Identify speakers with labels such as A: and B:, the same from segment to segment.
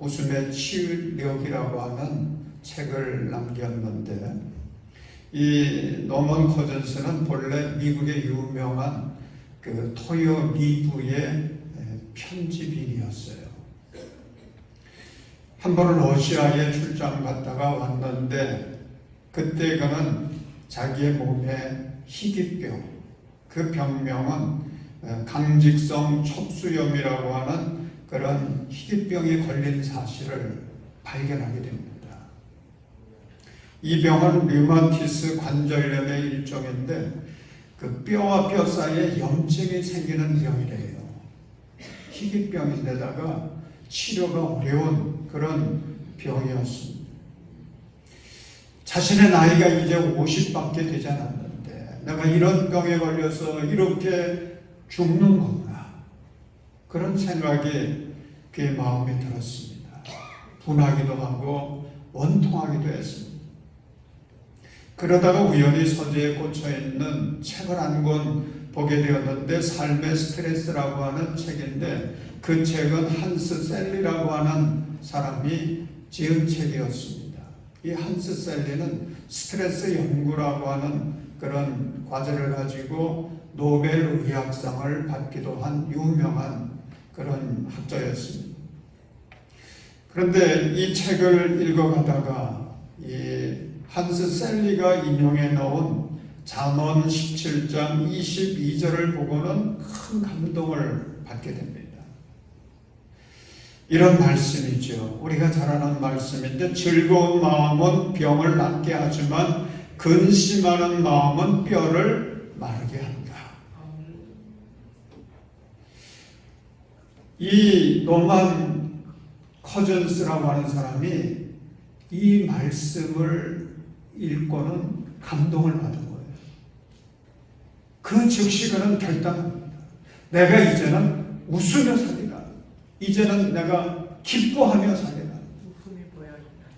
A: 웃음의 치유력이라고 하는 책을 남겼는데, 이 노먼 커즌스는 본래 미국의 유명한 그 토요 리브의 편집인이었어요. 한 번은 러시아에 출장 갔다가 왔는데, 그때 그는 자기의 몸에 희귀병, 그 병명은 강직성 척수염이라고 하는 그런 희귀병이 걸린 사실을 발견하게 됩니다. 이 병은 류마티스 관절염의 일종인데, 그 뼈와 뼈 사이에 염증이 생기는 병이래요. 희귀병인데다가 치료가 어려운 그런 병이었습니다. 자신의 나이가 이제 50밖에 되지 않았는데 내가 이런 병에 걸려서 이렇게 죽는 건가, 그런 생각이 그의 마음에 들었습니다. 분하기도 하고 원통하기도 했습니다. 그러다가 우연히 서재에 꽂혀있는 책을 한 권 보게 되었는데, 삶의 스트레스라고 하는 책인데, 그 책은 한스 셀리라고 하는 사람이 지은 책이었습니다. 이 한스 셀리는 스트레스 연구라고 하는 그런 과제를 가지고 노벨 의학상을 받기도 한 유명한 그런 학자였습니다. 그런데 이 책을 읽어가다가 이 한스 셀리가 인용해 놓은 잠언 17장 22절을 보고는 큰 감동을 받게 됩니다. 이런 말씀이죠. 우리가 잘 아는 말씀인데, 즐거운 마음은 병을 낫게 하지만 근심하는 마음은 뼈를 마르게 한다. 이 노만 커즌스라고 하는 사람이 이 말씀을 읽고는 감동을 받은 거예요. 그 즉시 그는 결단합니다. 내가 이제는 웃으며 살리라. 이제는 내가 기뻐하며 살리라.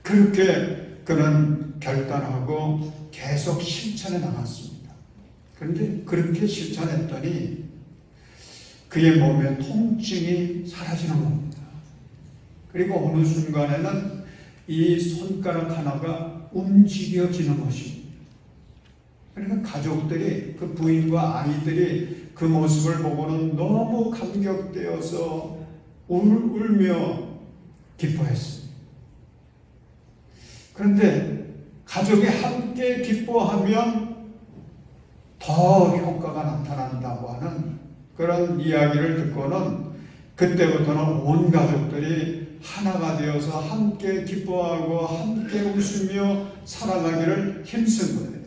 A: 그렇게 그는 결단하고 계속 실천해 나갔습니다. 그런데 그렇게 실천했더니 그의 몸에 통증이 사라지는 겁니다. 그리고 어느 순간에는 이 손가락 하나가 움직여지는 것입니다. 그러니까 가족들이, 그 부인과 아이들이 그 모습을 보고는 너무 감격되어서 울며 기뻐했습니다. 그런데 가족이 함께 기뻐하면 더 효과가 나타난다고 하는 그런 이야기를 듣고는 그때부터는 온 가족들이 하나가 되어서 함께 기뻐하고 함께 웃으며 살아가기를 힘쓴 거예요.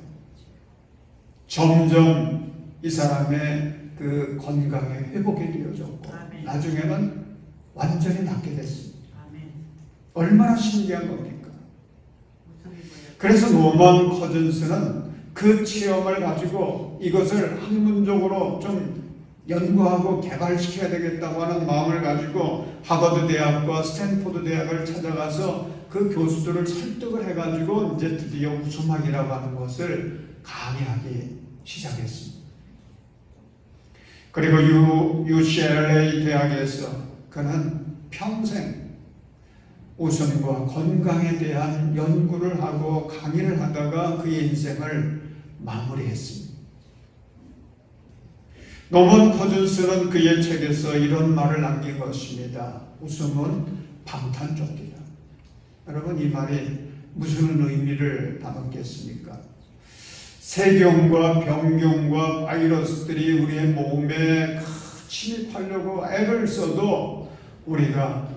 A: 점점 이 사람의 그 건강에 회복이 되어졌고, 아멘. 나중에는 완전히 낫게 됐습니다. 아멘. 얼마나 신기한 겁니까? 그래서 노먼 커즌스는 그 체험을 가지고 이것을 학문적으로 좀 연구하고 개발시켜야 되겠다고 하는 마음을 가지고 하버드 대학과 스탠포드 대학을 찾아가서 그 교수들을 설득을 해가지고 이제 드디어 웃음학이라고 하는 것을 강의하기 시작했습니다. 그리고 UCLA 대학에서 그는 평생 웃음과 건강에 대한 연구를 하고 강의를 하다가 그의 인생을 마무리했습니다. 노먼 커즌스는 그의 책에서 이런 말을 남긴 것입니다. 웃음은 방탄조끼다. 여러분, 이 말이 무슨 의미를 담았겠습니까? 세균과 병균과 바이러스들이 우리의 몸에 침입하려고 애를 써도 우리가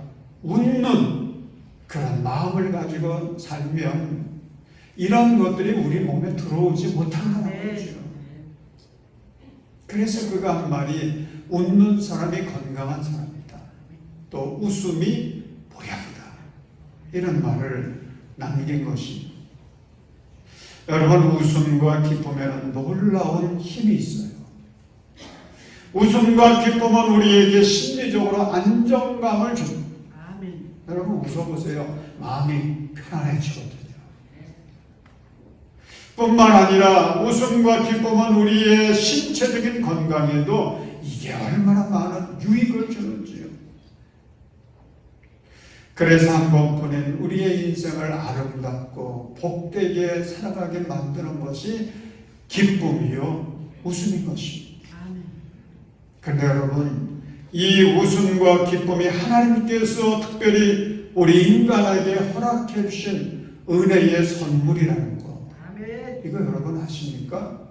A: 웃는 그런 마음을 가지고 살면 이런 것들이 우리 몸에 들어오지 못한다는 거죠. 그래서 그가 한 말이 웃는 사람이 건강한 사람이다. 또 웃음이 보약이다. 이런 말을 남긴 것입니다. 여러분, 웃음과 기쁨에는 놀라운 힘이 있어요. 웃음과 기쁨은 우리에게 심리적으로 안정감을 줍니다. 아멘. 여러분, 웃어보세요. 마음이 편안해지거든요. 뿐만 아니라 웃음과 기쁨은 우리의 신체적인 건강에도 이게 얼마나 많은 유익을 주는지요. 그래서 한 번뿐인 우리의 인생을 아름답고 복되게 살아가게 만드는 것이 기쁨이요 웃음인 것입니다. 그런데 여러분, 이 웃음과 기쁨이 하나님께서 특별히 우리 인간에게 허락해 주신 은혜의 선물이라는 거, 이거 여러분 아십니까?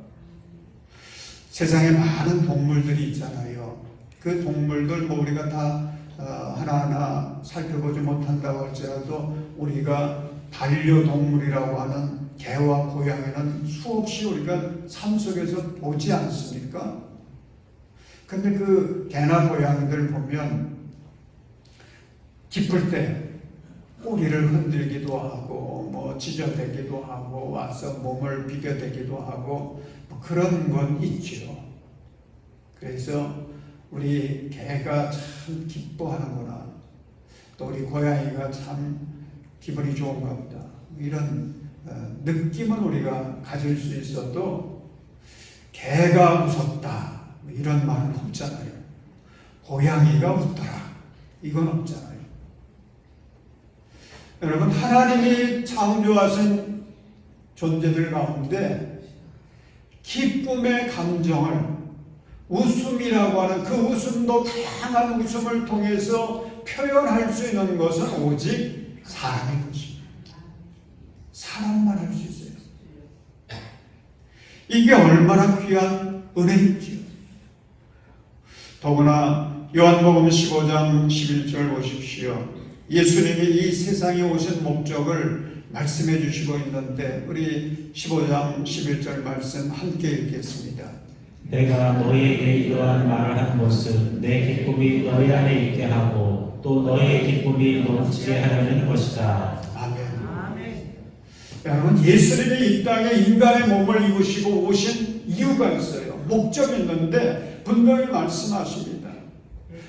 A: 세상에 많은 동물들이 있잖아요. 그 동물들 우리가 다 하나하나 살펴보지 못한다고 할지라도 우리가 반려동물이라고 하는 개와 고양이는 수없이 우리가 삶 속에서 보지 않습니까? 근데 그 개나 고양이들 보면 기쁠 때 꼬리를 흔들기도 하고 뭐 짖어대기도 하고 와서 몸을 비벼대기도 하고 뭐 그런 건 있죠. 그래서 우리 개가 참 기뻐하는구나, 또 우리 고양이가 참 기분이 좋은가 보다, 이런 느낌은 우리가 가질 수 있어도 개가 웃었다 이런 말은 없잖아요. 고양이가 웃더라 이건 없잖아요. 여러분, 하나님이 창조하신 존재들 가운데 기쁨의 감정을, 웃음이라고 하는 그 웃음도 다양한 웃음을 통해서 표현할 수 있는 것은 오직 사람의 것입니다. 사람만 할 수 있어요. 이게 얼마나 귀한 은혜인지요. 더구나 요한복음 15장 11절 보십시오. 예수님이 이 세상에 오신 목적을 말씀해 주시고 있는데 우리 15장 11절 말씀 함께 읽겠습니다.
B: 내가 너희에게 이러한 말을 한 것은 내 기쁨이 너희 안에 있게 하고 또 너희의 기쁨이 넘치게 하려는 것이다.
A: 아멘. 여러분, 예수님이 이 땅에 인간의 몸을 입으시고 오신 이유가 있어요. 목적이 있는데 분명히 말씀하십니다.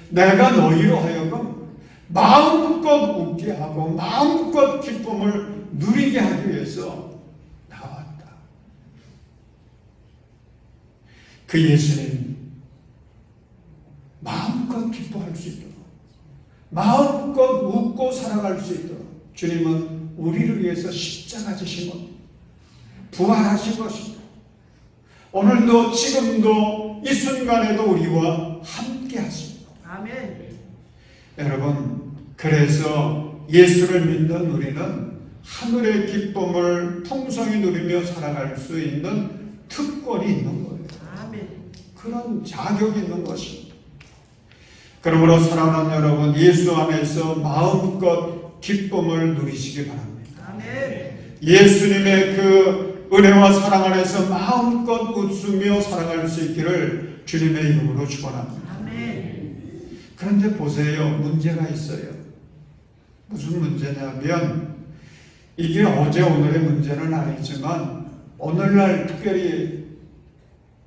A: 내가 너희로 하여금 마음껏 웃게 하고 마음껏 기쁨을 누리게 하기 위해서 나왔다. 그 예수님 마음껏 기뻐할 수 있도록, 마음껏 웃고 살아갈 수 있도록 주님은 우리를 위해서 십자가 지신 것, 부활하신 것입니다. 오늘도 지금도 이 순간에도 우리와 함께 하십니다.
C: 아멘.
A: 여러분, 그래서 예수를 믿는 우리는 하늘의 기쁨을 풍성히 누리며 살아갈 수 있는 특권이 있는 거예요.
C: 아멘.
A: 그런 자격이 있는 것입니다. 그러므로 사랑하는 여러분, 예수 안에서 마음껏 기쁨을 누리시기 바랍니다.
C: 아멘.
A: 예수님의 그 은혜와 사랑 안에서 마음껏 웃으며 살아갈 수 있기를 주님의 이름으로 축원합니다. 그런데 보세요, 문제가 있어요. 무슨 문제냐면, 이게 어제 오늘의 문제는 아니지만 오늘날 특별히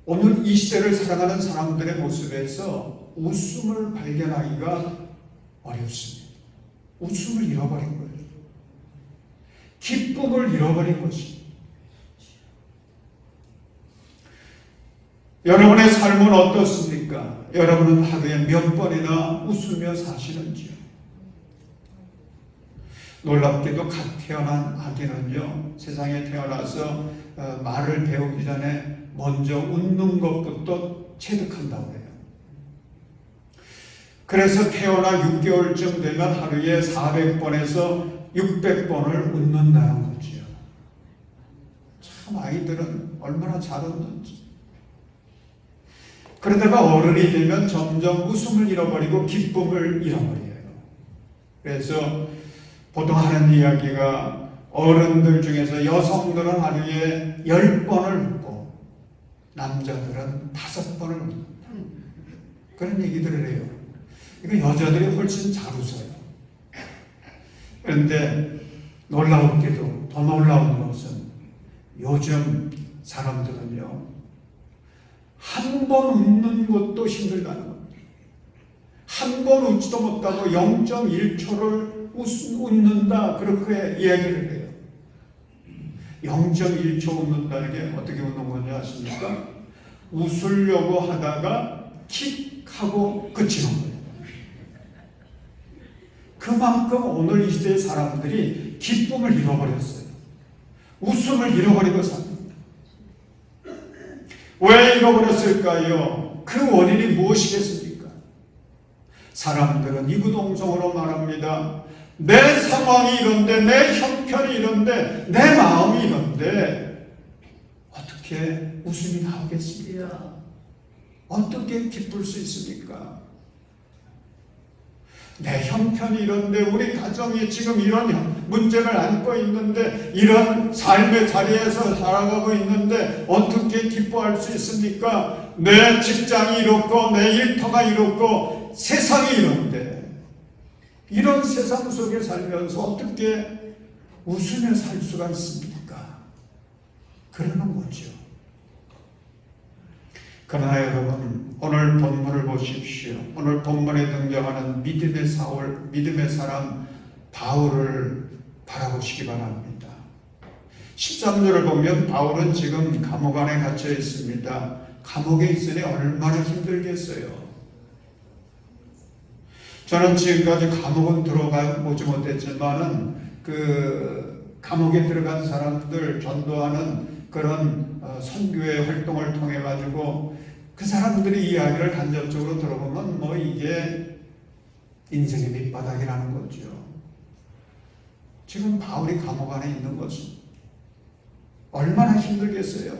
A: 오늘 이 시대를 살아가는 사람들의 모습에서 웃음을 발견하기가 어렵습니다. 웃음을 잃어버린 거예요. 기쁨을 잃어버린 것입니다. 여러분의 삶은 어떻습니까? 여러분은 하루에 몇 번이나 웃으며 사시는지요? 놀랍게도 갓 태어난 아기는요, 세상에 태어나서 말을 배우기 전에 먼저 웃는 것부터 체득한다고 해요. 그래서 태어나 6개월쯤 되면 하루에 400번에서 600번을 웃는다는 거지요. 참 아이들은 얼마나 잘 웃는지. 그러다가 어른이 되면 점점 웃음을 잃어버리고 기쁨을 잃어버려요. 그래서 보통 하는 이야기가, 어른들 중에서 여성들은 하루에 10번을 웃고 남자들은 5번을 웃는다, 그런 얘기들을 해요. 이거 여자들이 훨씬 잘 웃어요. 그런데 놀라웠게도 더 놀라운 것은 요즘 사람들은요, 한 번 웃는 것도 힘들다는 겁니다. 한 번 웃지도 못하고 0.1초를 웃는다, 그렇게 이야기를 해요. 0.1초 웃는다는 게 어떻게 웃는 건지 아십니까? 웃으려고 하다가 킥 하고 그치는 거예요. 그만큼 오늘 이 시대의 사람들이 기쁨을 잃어버렸어요. 웃음을 잃어버리고 삽니다. 왜 잃어버렸을까요? 그 원인이 무엇이겠습니까? 사람들은 이구동성으로 말합니다. 내 상황이 이런데, 내 형편이 이런데, 내 마음이 이런데 어떻게 웃음이 나오겠습니까? 어떻게 기쁠 수 있습니까? 내 형편이 이런데, 우리 가정이 지금 이런 문제를 안고 있는데, 이런 삶의 자리에서 살아가고 있는데 어떻게 기뻐할 수 있습니까? 내 직장이 이렇고 내 일터가 이렇고 세상이 이런데, 이런 세상 속에 살면서 어떻게 웃으며 살 수가 있습니까? 그러는 거죠. 그러나 여러분, 오늘 본문을 보십시오. 오늘 본문에 등장하는 믿음의 사람 바울을 바라보시기 바랍니다. 13절을 보면 바울은 지금 감옥 안에 갇혀 있습니다. 감옥에 있으니 얼마나 힘들겠어요. 저는 지금까지 감옥은 들어가 보지 못했지만은 그 감옥에 들어간 사람들 전도하는 그런 선교의 활동을 통해 가지고 그 사람들의 이야기를 간접적으로 들어보면 뭐 이게 인생의 밑바닥이라는 거죠. 지금 바울이 감옥 안에 있는 것은 얼마나 힘들겠어요.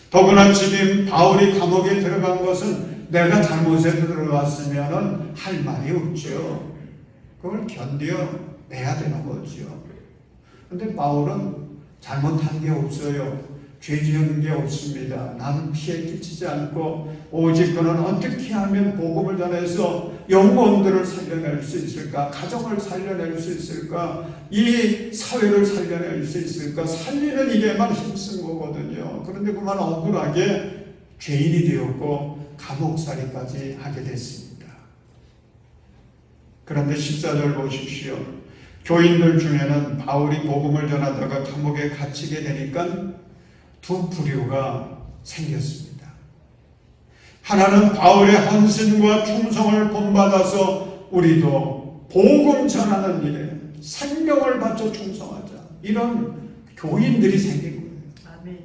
A: 더구나 지금 바울이 감옥에 들어간 것은 내가 잘못해서 들어갔으면 할 말이 없죠. 그걸 견뎌내야 되는 거죠. 그런데 바울은 잘못한 게 없어요. 죄 지은 게 없습니다. 나는 피해 끼치지 않고 오직 그는 어떻게 하면 복음을 전해서 영혼들을 살려낼 수 있을까? 가정을 살려낼 수 있을까? 이 사회를 살려낼 수 있을까? 살리는 일에만 힘쓴 거거든요. 그런데 그만 억울하게 죄인이 되었고 감옥살이까지 하게 됐습니다. 그런데 14절 보십시오. 교인들 중에는 바울이 복음을 전하다가 감옥에 갇히게 되니까 두 부류가 생겼습니다. 하나는 바울의 헌신과 충성을 본받아서 우리도 복음 전하는 일에 생명을 바쳐 충성하자, 이런 교인들이 생긴 거예요. 아멘.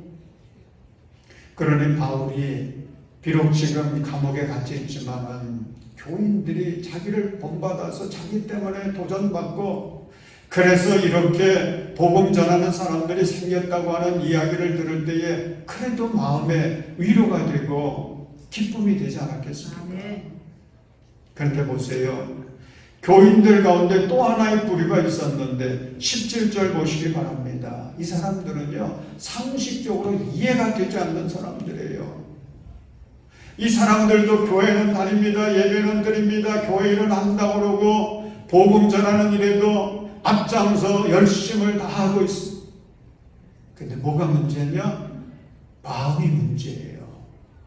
A: 그러니 바울이 비록 지금 감옥에 갇혀 있지만은 교인들이 자기를 본받아서 자기 때문에 도전받고, 그래서 이렇게 복음 전하는 사람들이 생겼다고 하는 이야기를 들을 때에 그래도 마음에 위로가 되고 기쁨이 되지 않았겠습니까? 그런데 보세요. 교인들 가운데 또 하나의 부류가 있었는데 17절 보시기 바랍니다. 이 사람들은요, 상식적으로 이해가 되지 않는 사람들이에요. 이 사람들도 교회는 다닙니다. 예배는 드립니다. 교회 일은 한다고 그러고 복음 전하는 일에도 앞장서 열심을 다하고 있습니다. 근데 뭐가 문제냐? 마음이 문제예요.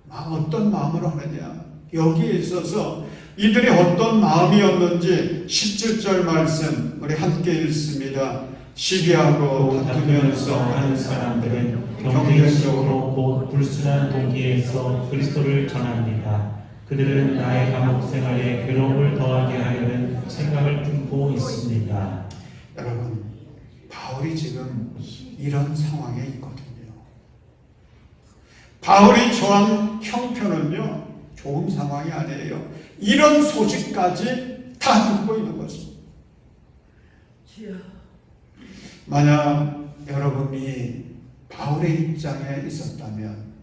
A: 어떤 마음으로 하느냐? 여기에 있어서 이들이 어떤 마음이었는지 17절 말씀 우리 함께 읽습니다. 시기하고 다투면서
B: 하는 사람들은 경쟁적으로 곧 불순한 동기에서 그리스도를 전합니다. 그들은 나의 감옥 생활에 괴로움을 더하게 하려는 생각을 품고 있습니다.
A: 여러분, 바울이 지금 이런 상황에 있거든요. 바울이 처한 형편은요, 좋은 상황이 아니에요. 이런 소식까지 다 듣고 있는 것입니다. 만약 여러분이 바울의 입장에 있었다면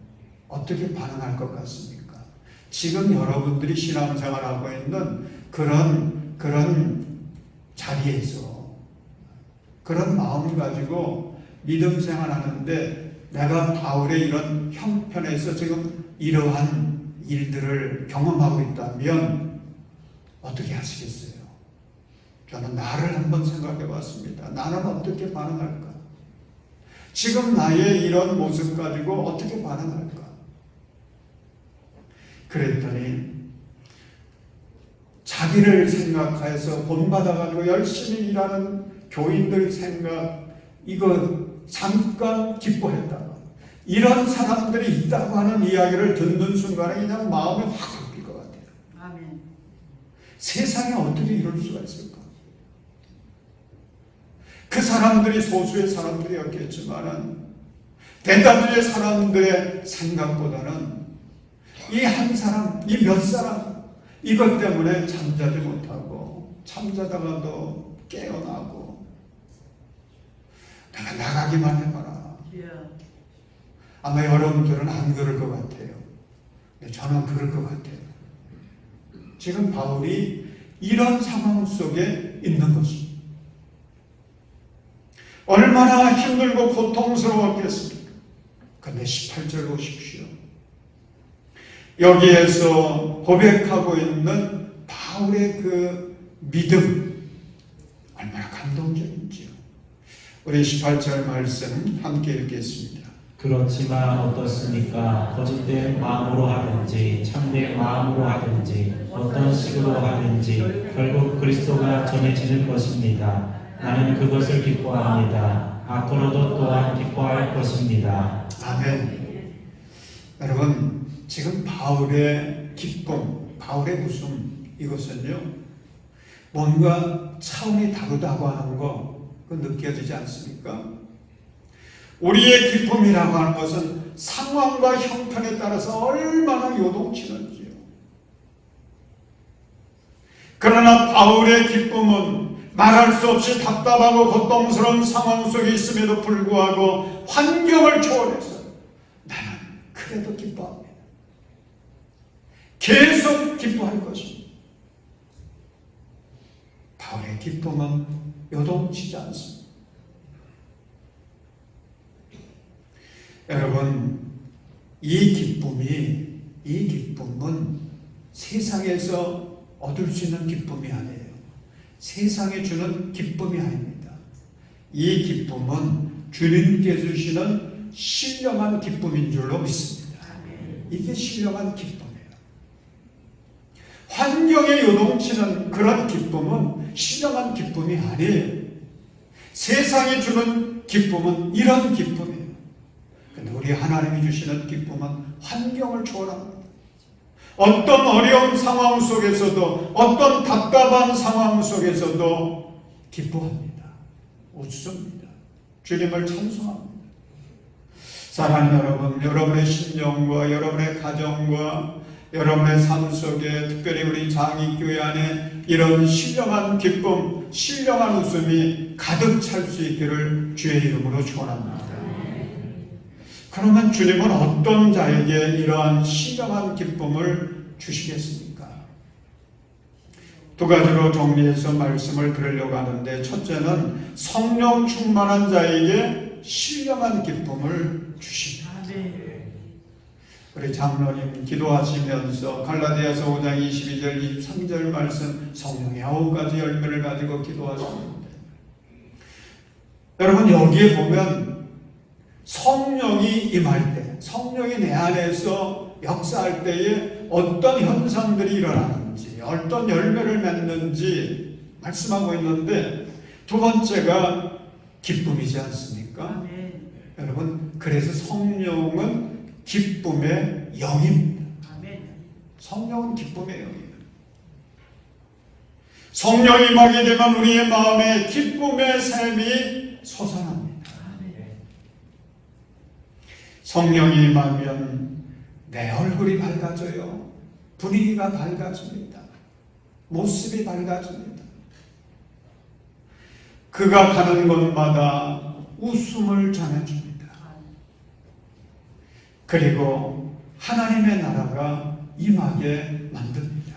A: 어떻게 반응할 것 같습니까? 지금 여러분들이 신앙생활하고 있는 그런 자리에서 그런 마음을 가지고 믿음 생활하는데 내가 바울의 이런 형편에서 지금 이러한 일들을 경험하고 있다면 어떻게 하시겠어요? 저는 나를 한번 생각해 봤습니다. 나는 어떻게 반응할까? 지금 나의 이런 모습 가지고 어떻게 반응할까? 그랬더니 자기를 생각해서 본받아가지고 열심히 일하는 교인들 생각, 이거 잠깐 기뻐했다가 이런 사람들이 있다고 하는 이야기를 듣는 순간에 그냥 마음이 확 바뀔 것 같아요. 아멘. 세상에 어떻게 이럴 수가 있을까? 그 사람들이 소수의 사람들이었겠지만은 대다수의 사람들의 생각보다는 이 한 사람, 이 몇 사람 이것 때문에 잠자지 못하고 잠자다가도 깨어나고 내가 나가기만 해봐라. 아마 여러분들은 안 그럴 것 같아요. 근데 저는 그럴 것 같아요. 지금 바울이 이런 상황 속에 있는 것입니다. 얼마나 힘들고 고통스러웠겠습니까? 그런데 18절 보십시오. 여기에서 고백하고 있는 바울의 그 믿음 얼마나 감동적인지요. 우리 18절 말씀 함께 읽겠습니다.
B: 그렇지만 어떻습니까? 거짓된 마음으로 하든지 참된 마음으로 하든지 어떤 식으로 하든지 결국 그리스도가 전해지는 것입니다. 나는 그것을 기뻐합니다. 앞으로도 또한 기뻐할 것입니다.
A: 아멘. 여러분, 지금 바울의 기쁨, 바울의 웃음, 이것은요, 뭔가 차원이 다르다고 하는 거, 그거 느껴지지 않습니까? 우리의 기쁨이라고 하는 것은 상황과 형편에 따라서 얼마나 요동치는지요. 그러나 바울의 기쁨은 말할 수 없이 답답하고 고통스러운 상황 속에 있음에도 불구하고 환경을 초월해서 나는 그래도 기뻐합니다. 계속 기뻐할 것입니다. 바울의 기쁨은 요동치지 않습니다. 여러분, 이 기쁨은 세상에서 얻을 수 있는 기쁨이 아니에요. 세상에 주는 기쁨이 아닙니다. 이 기쁨은 주님께 주시는 신령한 기쁨인 줄로 믿습니다. 이게 신령한 기쁨이에요. 환경에 요동치는 그런 기쁨은 신령한 기쁨이 아니에요. 세상에 주는 기쁨은 이런 기쁨이에요. 근데 우리 하나님이 주시는 기쁨은 환경을 초월합니다. 어떤 어려운 상황 속에서도, 어떤 답답한 상황 속에서도 기뻐합니다. 웃습니다. 주님을 찬송합니다. 사랑하는 여러분, 여러분의 심령과 여러분의 가정과 여러분의 삶 속에, 특별히 우리 장의교회 안에 이런 신령한 기쁨, 신령한 웃음이 가득 찰 수 있기를 주의 이름으로 축원합니다. 그러면 주님은 어떤 자에게 이러한 신령한 기쁨을 주시겠습니까? 두 가지로 정리해서 말씀을 드리려고 하는데, 첫째는 성령 충만한 자에게 신령한 기쁨을 주십니다. 우리 장로님 기도하시면서 갈라디아서 5장 22절 23절 말씀, 성령의 9가지 열매를 가지고 기도하셨는데, 여러분 여기에 보면 성령이 임할 때, 성령이 내 안에서 역사할 때에 어떤 현상들이 일어나는지, 어떤 열매를 맺는지 말씀하고 있는데, 두 번째가 기쁨이지 않습니까? 여러분, 그래서 성령은 기쁨의 영입니다. 성령은 기쁨의 영입니다. 성령이 임하게 되면 우리의 마음에 기쁨의 샘이 솟아납니다. 성령이 임하면 내 얼굴이 밝아져요. 분위기가 밝아집니다. 모습이 밝아집니다. 그가 가는 곳마다 웃음을 전해줍니다. 그리고 하나님의 나라가 임하게 만듭니다.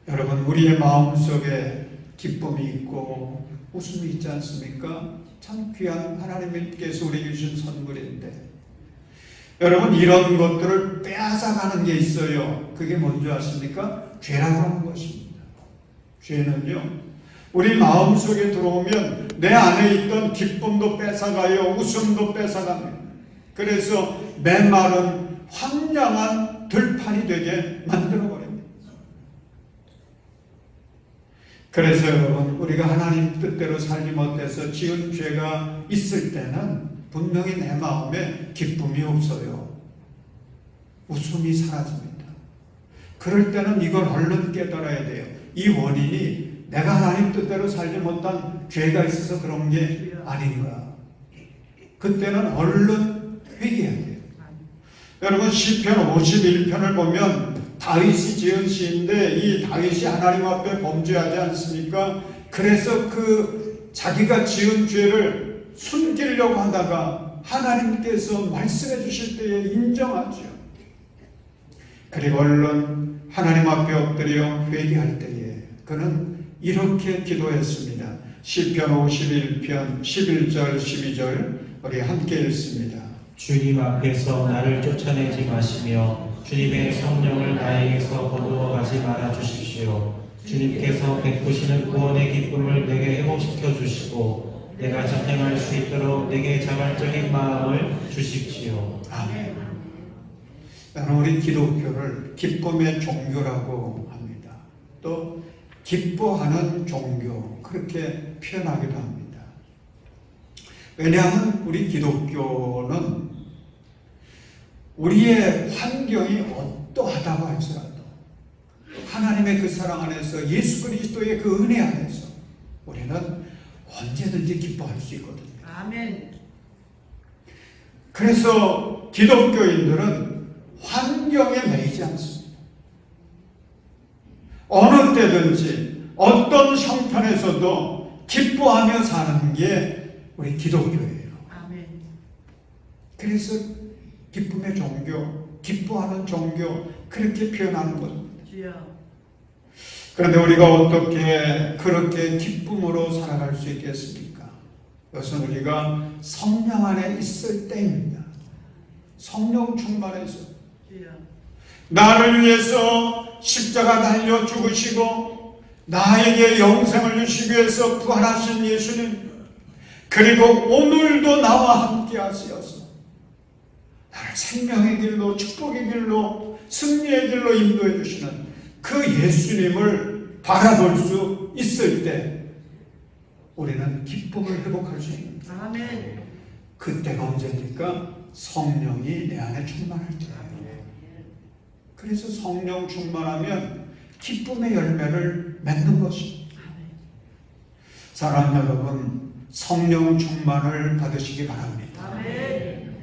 A: 여러분, 우리의 마음속에 기쁨이 있고 웃음이 있지 않습니까? 참 귀한 하나님께서 우리에게 주신 선물인데, 여러분 이런 것들을 빼앗아가는 게 있어요. 그게 뭔지 아십니까? 죄라고 하는 것입니다. 죄는요, 우리 마음속에 들어오면 내 안에 있던 기쁨도 뺏어가요, 웃음도 뺏어갑니다. 그래서 내 말은 황량한 들판이 되게 만들어버립니다. 그래서 여러분, 우리가 하나님 뜻대로 살지 못해서 지은 죄가 있을 때는 분명히 내 마음에 기쁨이 없어요. 웃음이 사라집니다. 그럴 때는 이걸 얼른 깨달아야 돼요. 이 원인이 내가 하나님 뜻대로 살지 못한 죄가 있어서 그런 게 아닌 거야. 그때는 얼른 회개해야 돼요. 여러분 시편 51편을 보면 다윗이 지은 시인데 이 다윗이 하나님 앞에 범죄하지 않습니까? 그래서 그 자기가 지은 죄를 숨기려고 하다가 하나님께서 말씀해 주실 때에 인정하죠. 그리고 얼른 하나님 앞에 엎드려 회개할 때에 그는 이렇게 기도했습니다. 시편 51편 11절 12절 우리 함께 읽습니다.
B: 주님 앞에서 나를 쫓아내지 마시며 주님의 성령을 나에게서 거두어 가지 말아 주십시오. 주님께서 베푸시는 구원의 기쁨을 내게 회복시켜 주시고 내가 전행할 수 있도록 내게 자발적인 마음을 주십시오.
A: 아멘. 우리 기독교를 기쁨의 종교라고 합니다. 또 기뻐하는 종교 그렇게 표현하기도 합니다. 왜냐하면 우리 기독교는 우리의 환경이 어떠하다고 할지라도 하나님의 그 사랑 안에서 예수 그리스도의 그 은혜 안에서 우리는 언제든지 기뻐할 수 있거든요.
C: 아멘.
A: 그래서 기독교인들은 환경에 매이지 않습니다. 어느 때든지 어떤 형편에서도 기뻐하며 사는 게 우리 기독교예요.
C: 아멘.
A: 그래서 기쁨의 종교, 기뻐하는 종교 그렇게 표현하는 겁니다.
C: 주여.
A: 그런데 우리가 어떻게 그렇게 기쁨으로 살아갈 수 있겠습니까? 그것은 우리가 성령 안에 있을 때입니다. 성령 충만해서
C: 주여.
A: 나를 위해서 십자가 달려 죽으시고 나에게 영생을 주시기 위해서 부활하신 예수님, 그리고 오늘도 나와 함께 하시어서 나를 생명의 길로 축복의 길로 승리의 길로 인도해 주시는 그 예수님을 바라볼 수 있을 때 우리는 기쁨을 회복할 수 있습니다.
C: 아멘.
A: 그때가 언제입니까? 성령이 내 안에 충만할 때예요. 그래서 성령 충만하면 기쁨의 열매를 맺는 것입니다. 사랑하는 여러분, 성령 충만을 받으시기 바랍니다.
C: 아멘.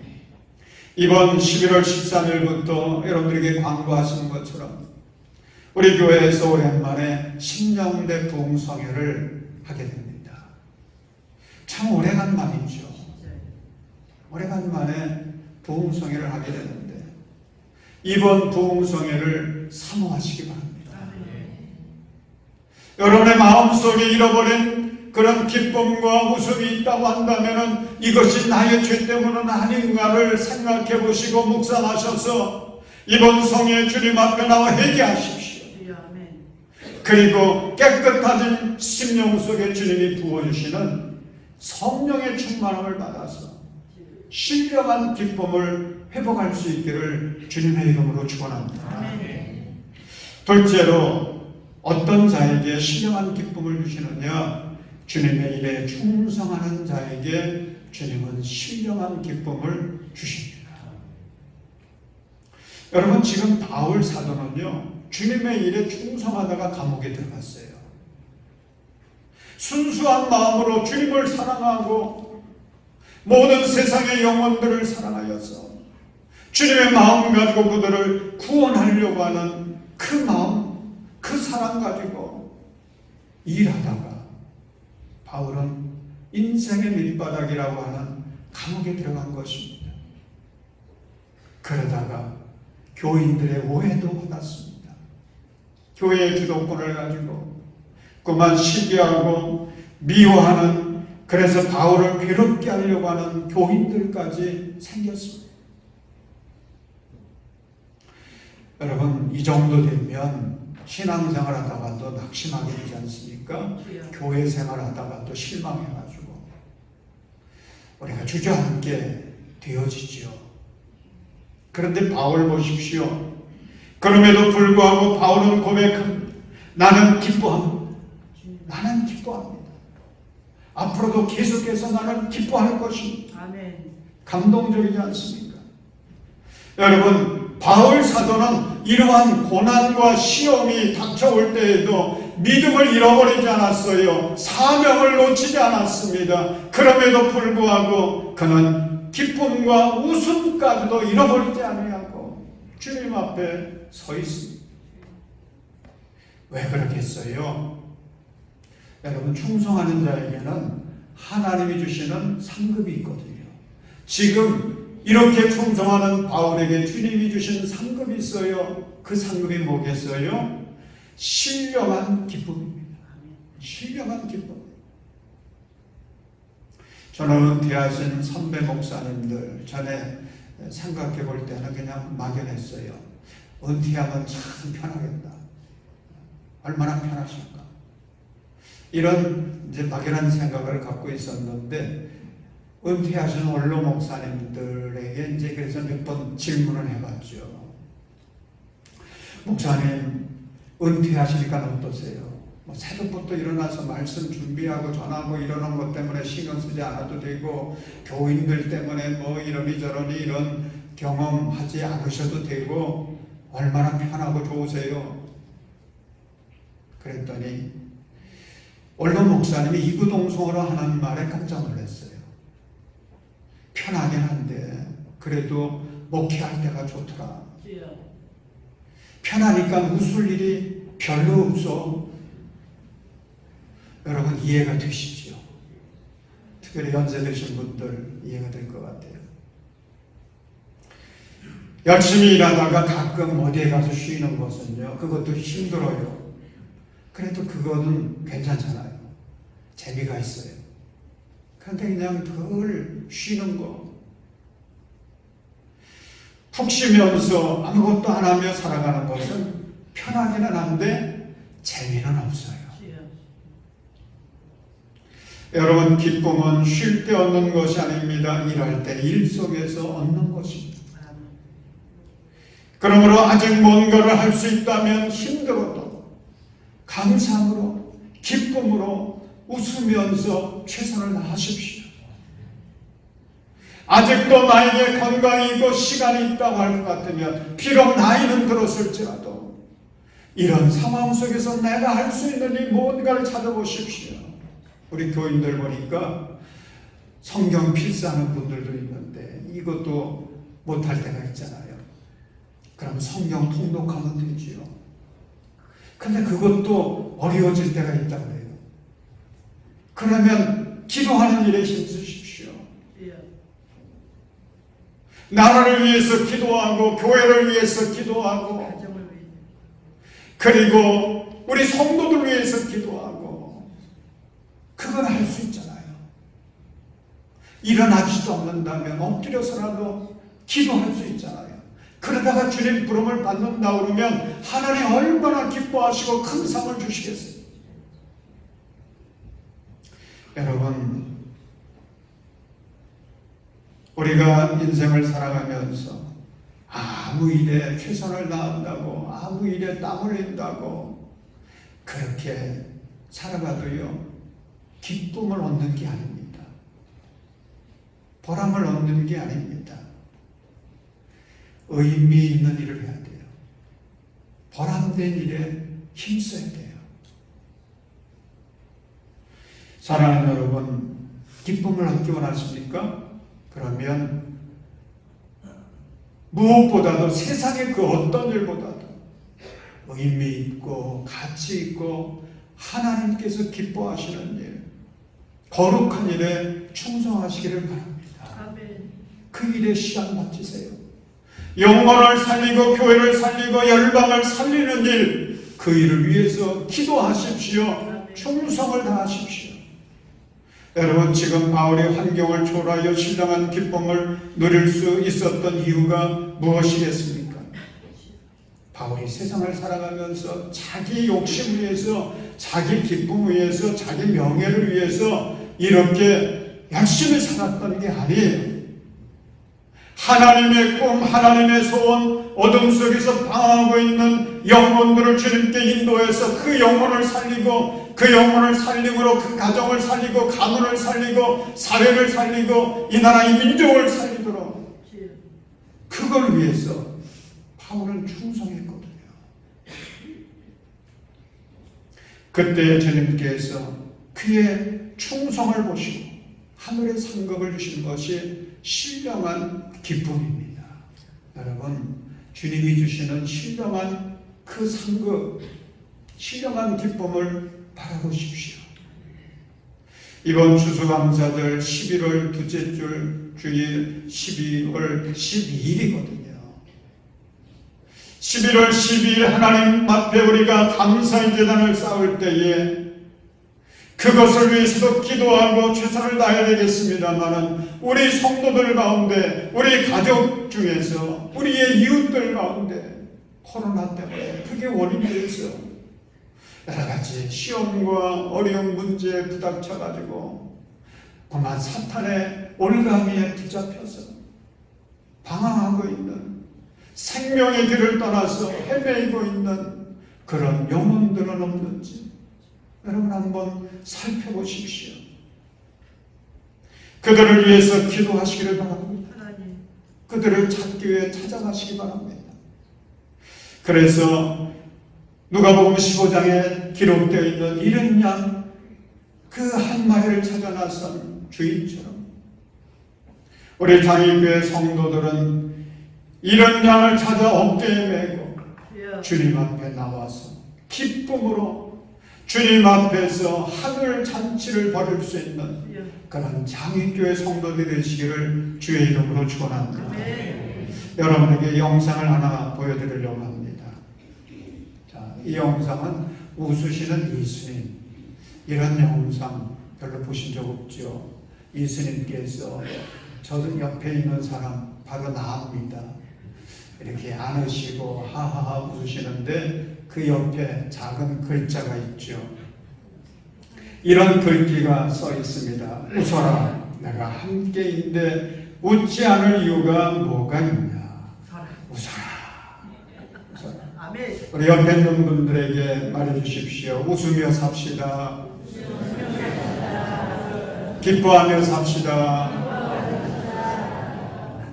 A: 이번 11월 13일부터 여러분들에게 광고하시는 것처럼 우리 교회에서 오랜만에 신령대 부흥성회를 하게 됩니다. 참 오래간만이죠. 오래간만에 부흥성회를 하게 되는데 이번 부흥성회를 사모하시기 바랍니다. 여러분의 마음속에 잃어버린 그런 기쁨과 웃음이 있다고 한다면 이것이 나의 죄 때문은 아닌가를 생각해 보시고 묵상하셔서 이번 성회 주님 앞에 나와 회개하십시오. 그리고 깨끗해진 심령 속에 주님이 부어주시는 성령의 충만함을 받아서 신령한 기쁨을 회복할 수 있기를 주님의 이름으로 축원합니다. 둘째로 어떤 자에게 신령한 기쁨을 주시느냐? 주님의 일에 충성하는 자에게 주님은 신령한 기쁨을 주십니다. 여러분 지금 바울 사도는요 주님의 일에 충성하다가 감옥에 들어갔어요. 순수한 마음으로 주님을 사랑하고 모든 세상의 영혼들을 사랑하여서 주님의 마음 가지고 그들을 구원하려고 하는 그 마음, 그 사랑 가지고 일하다가 바울은 인생의 밑바닥이라고 하는 감옥에 들어간 것입니다. 그러다가 교인들의 오해도 받았습니다. 교회의 주도권을 가지고 그만 시기하고 미워하는, 그래서 바울을 괴롭게 하려고 하는 교인들까지 생겼습니다. 여러분 이 정도 되면 신앙생활 하다가 또 낙심하게 되지 않습니까? 교회 생활 하다가 또 실망해가지고 우리가 주저앉게 되어지죠. 그런데 바울 보십시오. 그럼에도 불구하고 바울은 고백합니다. 나는 기뻐합니다. 나는 기뻐합니다. 앞으로도 계속해서 나는 기뻐할 것입니다.
C: 아멘.
A: 감동적이지 않습니까? 여러분 바울 사도는 이러한 고난과 시험이 닥쳐올 때에도 믿음을 잃어버리지 않았어요. 사명을 놓치지 않았습니다. 그럼에도 불구하고 그는 기쁨과 웃음까지도 잃어버리지 아니하고 주님 앞에 서 있습니다. 왜 그러겠어요? 여러분, 충성하는 자에게는 하나님이 주시는 상급이 있거든요. 지금 이렇게 충성하는 바울에게 주님이 주신 상급이 있어요. 그 상급이 뭐겠어요? 신령한 기쁨입니다. 신령한 기쁨. 저는 은퇴하신 선배 목사님들 전에 생각해 볼 때는 그냥 막연했어요. 은퇴하면 참 편하겠다. 얼마나 편하실까. 이런 이제 막연한 생각을 갖고 있었는데, 은퇴하신 원로 목사님들에게 이제 그래서 몇 번 질문을 해봤죠. 목사님, 은퇴하시니까 어떠세요? 뭐 새벽부터 일어나서 말씀 준비하고 전하고 이러는 것 때문에 신경 쓰지 않아도 되고, 교인들 때문에 뭐 이러니 저러니 이런 경험하지 않으셔도 되고, 얼마나 편하고 좋으세요? 그랬더니 원로 목사님이 이구동성으로 하는 말에 깜짝 놀랐어요. 편하긴 한데 그래도 목회할 때가 좋더라. 편하니까 웃을 일이 별로 없어. 여러분, 이해가 되시죠? 특별히 연세 드신 분들 이해가 될 것 같아요. 열심히 일하다가 가끔 어디에 가서 쉬는 것은요, 그것도 힘들어요. 그래도 그거는 괜찮잖아요. 재미가 있어요. 그런데 그냥 덜 쉬는 거, 푹 쉬면서 아무것도 안 하며 살아가는 것은 편하기는 한데 재미는 없어요. 여러분, 기쁨은 쉴 때 얻는 것이 아닙니다. 일할 때 일 속에서 얻는 것입니다. 그러므로 아직 뭔가를 할 수 있다면 힘들어도 감사함으로, 기쁨으로, 웃으면서 최선을 다하십시오. 아직도 나에게 건강이 있고 시간이 있다고 할 것 같으면, 비록 나이는 들었을지라도 이런 상황 속에서 내가 할 수 있는 이 뭔가를 찾아보십시오. 우리 교인들 보니까 성경 필사하는 분들도 있는데 이것도 못할 때가 있잖아요. 그럼 성경 통독하면 되지요. 근데 그것도 어려워질 때가 있다고 해요. 그러면 기도하는 일에 힘쓰십시오. 나라를 위해서 기도하고 교회를 위해서 기도하고 그리고 우리 성도들 위해서 기도하고, 그건 할 수 있잖아요. 일어나지도 않는다면 엎드려서라도 기도할 수 있잖아요. 그러다가 주님 부름을 받는다 그러면 하나님 얼마나 기뻐하시고 큰 상을 주시겠어요. 여러분, 우리가 인생을 살아가면서 아무 일에 최선을 다한다고, 아무 일에 땀 흘린다고 그렇게 살아가도요, 기쁨을 얻는 게 아닙니다. 보람을 얻는 게 아닙니다. 의미 있는 일을 해야 돼요. 보람된 일에 힘써야 돼요. 사랑하는 여러분, 기쁨을 얻기 원하십니까? 그러면 무엇보다도 세상의 그 어떤 일보다도 의미 있고 가치 있고 하나님께서 기뻐하시는 일, 거룩한 일에 충성하시기를 바랍니다. 그 일에 시간 바치세요. 영혼을 살리고 교회를 살리고 열방을 살리는 일, 그 일을 위해서 기도하십시오. 충성을 다하십시오. 여러분, 지금 바울의 환경을 초월하여 신령한 기쁨을 누릴 수 있었던 이유가 무엇이겠습니까? 바울이 세상을 살아가면서 자기 욕심 위해서, 자기 기쁨 위해서, 자기 명예를 위해서 이렇게 열심히 살았던 게 아니에요. 하나님의 꿈, 하나님의 소원, 어둠 속에서 방황하고 있는 영혼들을 주님께 인도해서 그 영혼을 살리고, 그 영혼을 살림으로 그 가정을 살리고, 가문을 살리고, 사회를 살리고, 이 나라 이 민족을 살리도록, 그걸 위해서 바울은 충성했거든요. 그때 주님께서 그의 충성을 보시고 하늘의 상급을 주신 것이 신령한 기쁨입니다. 여러분, 주님이 주시는 신령한 그 상급, 신령한 기쁨을 바라보십시오. 이번 추수감사절 11월 둘째 주일 12월 12일이거든요. 11월 12일 하나님 앞에 우리가 감사의 제단을 쌓을 때에 그것을 위해서도 기도하고 최선을 다해야 되겠습니다만 우리 성도들 가운데, 우리 가족 중에서, 우리의 이웃들 가운데 코로나 때문에 그게 원인이 돼서 여러 가지 시험과 어려운 문제에 부닥쳐가지고 그만 사탄의 올가미에 붙잡혀서 방황하고 있는, 생명의 길을 떠나서 헤매이고 있는 그런 영혼들은 없는지 여러분 한번 살펴보십시오. 그들을 위해서 기도하시기를 바랍니다. 그들을 찾기 위해 찾아가시기 바랍니다. 그래서 누가복음 15장에 기록되어 있는 이른 양 그 한 마리를 찾아 나선 주인처럼 우리 장애교회 성도들은 이른 양을 찾아 어깨에 메고 주님 앞에 나와서 기쁨으로 주님 앞에서 하늘 잔치를 벌일 수 있는 그런 장애교회 성도들이 되시기를 주의 이름으로 축원합니다. 여러분에게 영상을 하나 보여드리려고 합니다. 자, 이 영상은 웃으시는 이스님. 이런 영상 별로 보신 적 없죠. 이스님께서 저 옆에 있는 사람 바로 나입니다. 이렇게 안으시고 하하하 웃으시는데 그 옆에 작은 글자가 있죠. 이런 글귀가 써 있습니다. 웃어라, 내가 함께인데 웃지 않을 이유가 뭐가 있냐. 웃어라. 우리 옆에 있는 분들에게 말해주십시오. 웃으며 삽시다. 기뻐하며 삽시다.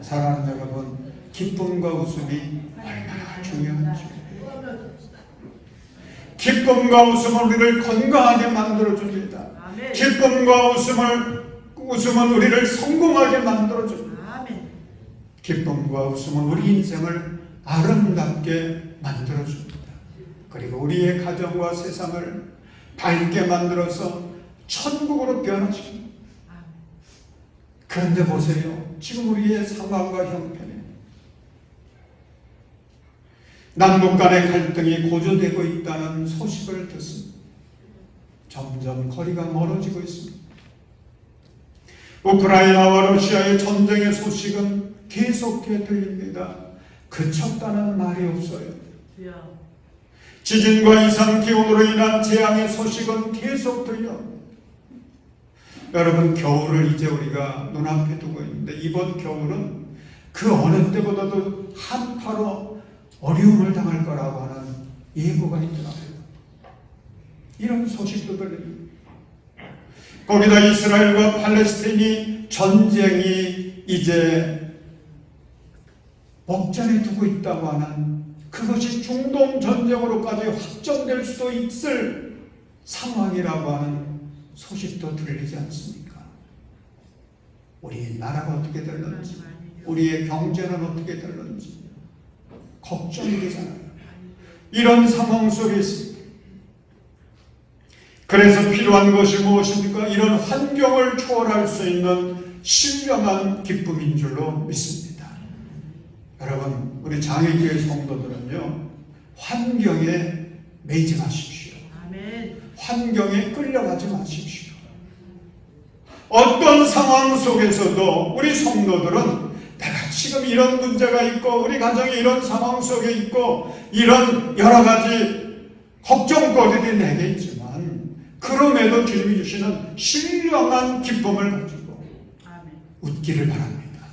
A: 사랑하는 여러분, 기쁨과 웃음이 얼마나 중요한지. 기쁨과 웃음은 우리를 건강하게 만들어줍니다. 기쁨과 웃음은 우리를 성공하게 만들어줍니다. 기쁨과 웃음은 우리 인생을 아름답게 만들어줍니다. 그리고 우리의 가정과 세상을 밝게 만들어서 천국으로 변화시킵니다. 그런데 보세요. 지금 우리의 상황과 형편에 남북 간의 갈등이 고조되고 있다는 소식을 듣습니다. 점점 거리가 멀어지고 있습니다. 우크라이나와 러시아의 전쟁의 소식은 계속해 들립니다. 그쳤다는 말이 없어요. 지진과 이상기온으로 인한 재앙의 소식은 계속 들려옵니다. 여러분, 겨울을 이제 우리가 눈앞에 두고 있는데 이번 겨울은 그 어느 때보다도 한파로 어려움을 당할 거라고 하는 예고가 있더라고요. 이런 소식도 들립니다. 거기다 이스라엘과 팔레스타인이 전쟁이 이제 목전에 두고 있다고 하는, 그것이 중동 전쟁으로까지 확정될 수도 있을 상황이라고 하는 소식도 들리지 않습니까? 우리 나라가 어떻게 될는지, 우리의 경제는 어떻게 될는지 걱정이 되잖아요. 이런 상황 속에 있습니다. 그래서 필요한 것이 무엇입니까? 이런 환경을 초월할 수 있는 신령한 기쁨인 줄로 믿습니다. 여러분, 우리 장애교회 성도들은요, 환경에 매이지 마십시오. 환경에 끌려가지 마십시오. 어떤 상황 속에서도 우리 성도들은 내가 지금 이런 문제가 있고 우리 가정이 이런 상황 속에 있고 이런 여러 가지 걱정거리들이 내게 있지만 그럼에도 주님이 주시는 신령한 기쁨을 가지고 웃기를 바랍니다.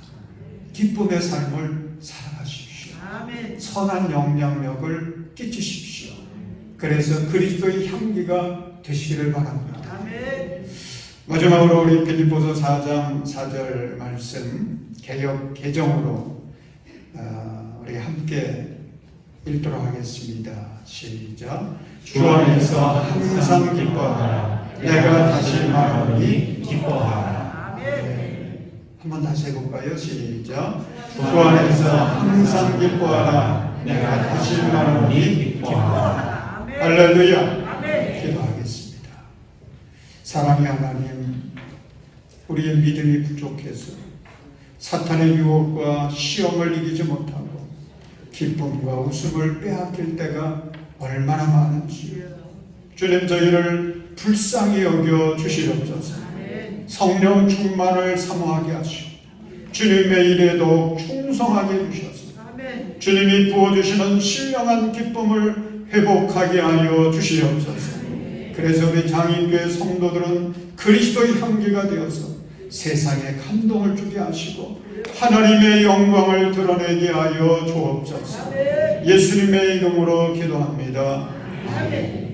A: 기쁨의 삶을 살아가십시오. 선한 영향력을 끼치십시오. 그래서 그리스도의 향기가 되시기를 바랍니다. 마지막으로 우리 빌립보서 4장 4절 말씀 개역 개정으로 우리 함께 읽도록 하겠습니다. 시작. 주 안에서 항상 기뻐하라. 내가 다시 말하노니 기뻐하라. 한번 다시 해볼까요? 시작. 주 안에서 항상 기뻐하라. 내가 다시 말하노니 기뻐하라. 할렐루야. 기도하겠습니다. 사랑의 하나님, 우리의 믿음이 부족해서 사탄의 유혹과 시험을 이기지 못하고 기쁨과 웃음을 빼앗길 때가 얼마나 많은지 주님, 저희를 불쌍히 여겨 주시옵소서. 성령 충만을 사모하게 하시고 주님의 일에 더욱 충성하게 해주셔서 주님이 부어주시는 신령한 기쁨을 회복하게 하여 주시옵소서. 그래서 우리 장인교회 성도들은 그리스도의 향기가 되어서 세상에 감동을 주게 하시고 하나님의 영광을 드러내게 하여 주옵소서. 예수님의 이름으로 기도합니다. 아멘.